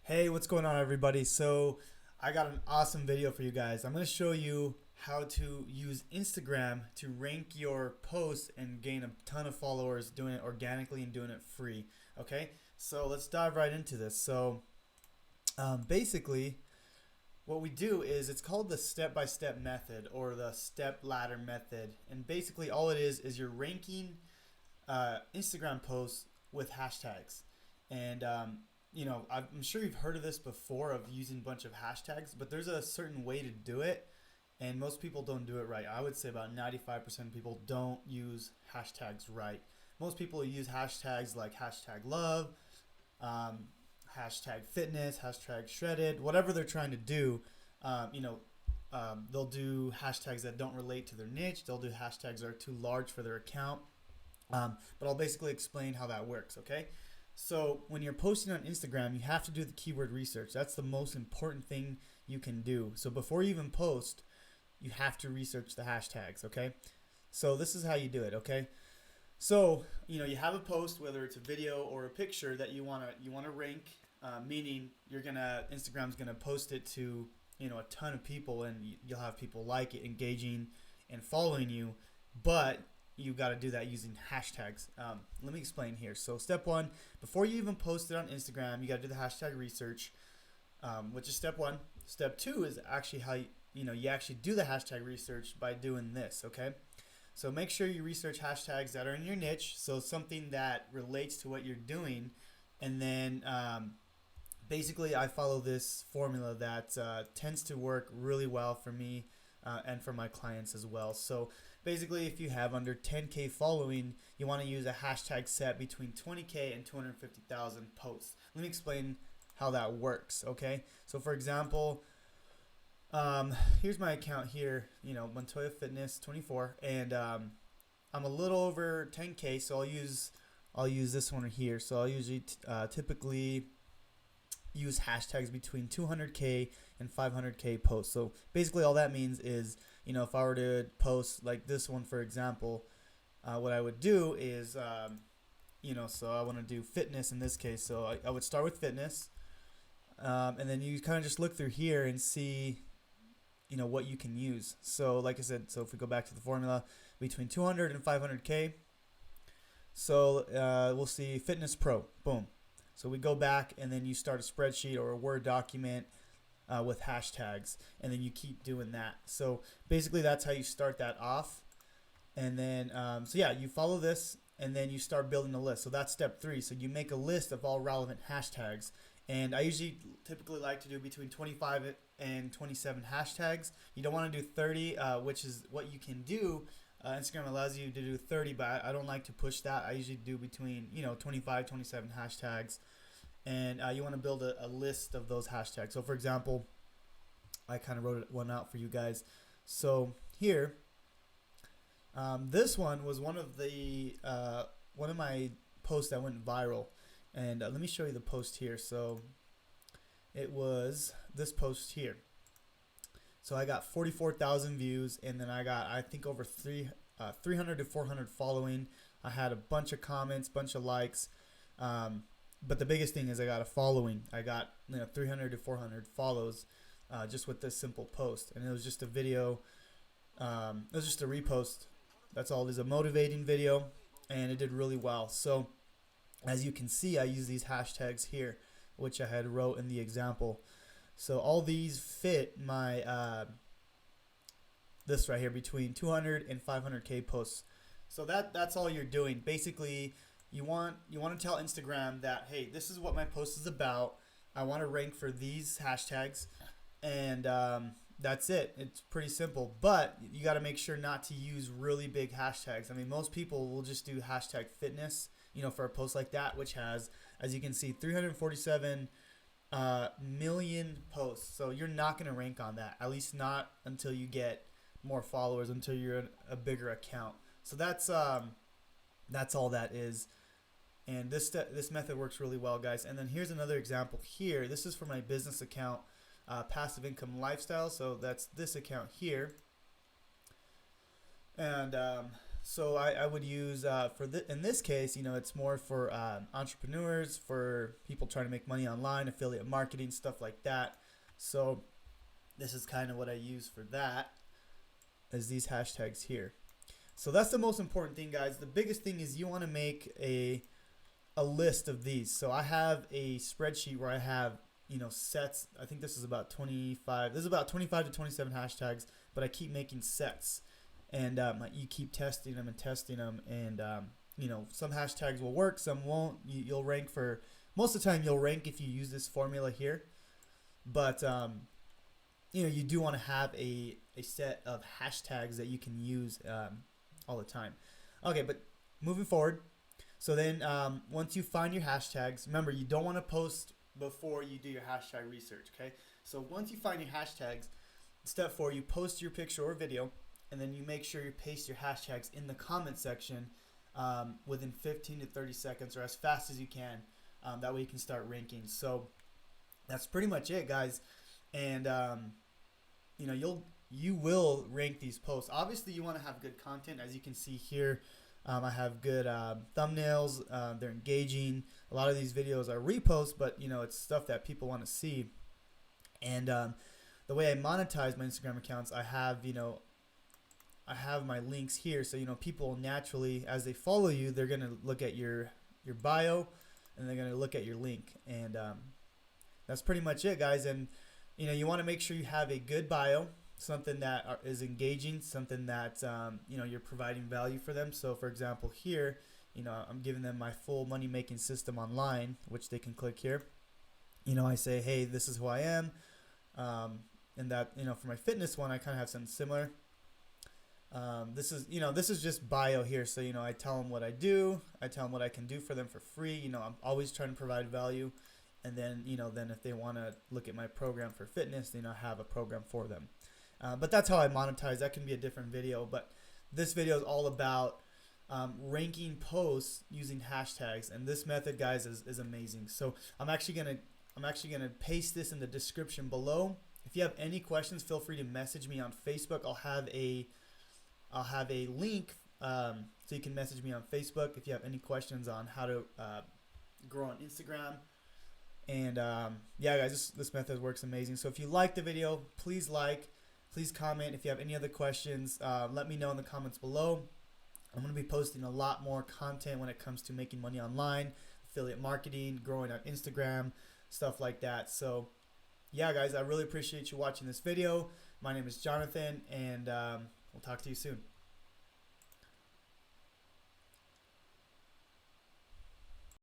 Hey, what's going on, everybody? So I got an awesome video for you guys. I'm going to show you how to use Instagram to rank your posts and gain a ton of followers doing it organically and doing it free. Okay, so let's dive right into this. Basically, what we do is it's called the step-by-step method or the step ladder method. And basically all it is you're ranking Instagram posts with hashtags. And I'm sure you've heard of this before of using a bunch of hashtags, but there's a certain way to do it, and most people don't do it right. I would say about 95% of people don't use hashtags right. Most people use hashtags like hashtag love, um, hashtag fitness, hashtag shredded, whatever they're trying to do. Um, you know, they'll do hashtags that don't relate to their niche. They'll do hashtags that are too large for their account. But I'll basically explain how that works, okay? So when you're posting on Instagram, you have to do the keyword research. That's the most important thing you can do. So before you even post, you have to research the hashtags, okay? So this is how you do it, okay? So, you have a post, whether it's a video or a picture that you wanna rank, meaning Instagram's gonna post it to, a ton of people, and you'll have people like it, engaging and following you, but you got to do that using hashtags. Let me explain here. So step one, before you even post it on Instagram, you got to do the hashtag research, which is step one. Step two is actually how you actually do the hashtag research by doing this. Okay, so make sure you research hashtags that are in your niche, so something that relates to what you're doing, and then basically I follow this formula that tends to work really well for me and for my clients as well. So basically, if you have under 10K following, you want to use a hashtag set between 20K and 250,000 posts. Let me explain how that works, okay? So for example, here's my account here, Montoya Fitness 24, and I'm a little over 10K, so I'll use this one here. So I'll usually typically use hashtags between 200K and 500K posts. So basically all that means is, if I were to post like this one, for example, what I would do is, so I want to do fitness in this case. So I would start with fitness, and then you kind of just look through here and see, what you can use. So like I said, so if we go back to the formula, between 200 and 500K, so we'll see fitness pro, boom. So we go back and then you start a spreadsheet or a Word document with hashtags, and then you keep doing that. So basically that's how you start that off. And then, you follow this and then you start building a list. So that's step three. So you make a list of all relevant hashtags. And I typically like to do between 25 and 27 hashtags. You don't want to do 30, which is what you can do. Instagram allows you to do 30, but I don't like to push that. I usually do between 25, 27 hashtags, and you want to build a list of those hashtags. So for example, I kind of wrote one out for you guys. So here, this one was one of my posts that went viral, and let me show you the post here. So it was this post here. So I got 44,000 views, and then I got, I think, over 300 to 400 following. I had a bunch of comments, bunch of likes, but the biggest thing is I got a following. I got 300 to 400 follows just with this simple post, and it was just a video. It was just a repost. That's all. It is a motivating video, and it did really well. So as you can see, I use these hashtags here, which I had wrote in the example. So all these fit my this right here between 200 and 500K posts. So that's all you're doing. Basically, you want to tell Instagram that, hey, this is what my post is about. I want to rank for these hashtags, and that's it. It's pretty simple, but you got to make sure not to use really big hashtags. I mean, most people will just do hashtag fitness, for a post like that, which has, as you can see, 347 million posts. So you're not going to rank on that, at least not until you get more followers, until you're a bigger account. So that's all that is. And this method works really well, guys. And then here's another example here. This is for my business account, passive income lifestyle. So that's this account here. And So I would use in this case, it's more for entrepreneurs, for people trying to make money online, affiliate marketing, stuff like that. So this is kind of what I use for that, is these hashtags here. So that's the most important thing, guys. The biggest thing is you want to make a list of these. So I have a spreadsheet where I have sets. I think this is about 25. This is about 25 to 27 hashtags, but I keep making sets, and you keep testing them and testing them, and some hashtags will work, some won't. You'll rank for most of the time. You'll rank if you use this formula here, but you do want to have a set of hashtags that you can use all the time. Okay, but moving forward. So then once you find your hashtags, remember, you don't want to post before you do your hashtag research, okay? So once you find your hashtags, step 4, you post your picture or video, and then you make sure you paste your hashtags in the comment section within 15 to 30 seconds or as fast as you can. That way you can start ranking. So that's pretty much it, guys. And you will rank these posts. Obviously, you want to have good content. As you can see here, I have good thumbnails. They're engaging. A lot of these videos are reposts, but it's stuff that people want to see. And the way I monetize my Instagram accounts, I have my links here. So people naturally, as they follow you, they're gonna look at your bio, and they're gonna look at your link. And that's pretty much it, guys. And you want to make sure you have a good bio, something that is engaging, something that you're providing value for them. So for example here, I'm giving them my full money making system online, which they can click here. I say, hey, this is who I am, and that for my fitness one, I kind of have something similar. This is just bio here. So I tell them what I do, I tell them what I can do for them for free. I'm always trying to provide value. And then then if they want to look at my program for fitness, I have a program for them. But that's how I monetize. That can be a different video, but this video is all about ranking posts using hashtags, and this method, guys, is amazing. So I'm actually gonna paste this in the description below. If you have any questions, feel free to message me on Facebook. I'll have a link so you can message me on Facebook if you have any questions on how to grow on Instagram. And yeah, guys, this method works amazing. So if you like the video, please comment. If you have any other questions, let me know in the comments below. I'm going to be posting a lot more content when it comes to making money online, affiliate marketing, growing on Instagram, stuff like that. So yeah, guys, I really appreciate you watching this video. My name is Jonathan, and we'll talk to you soon.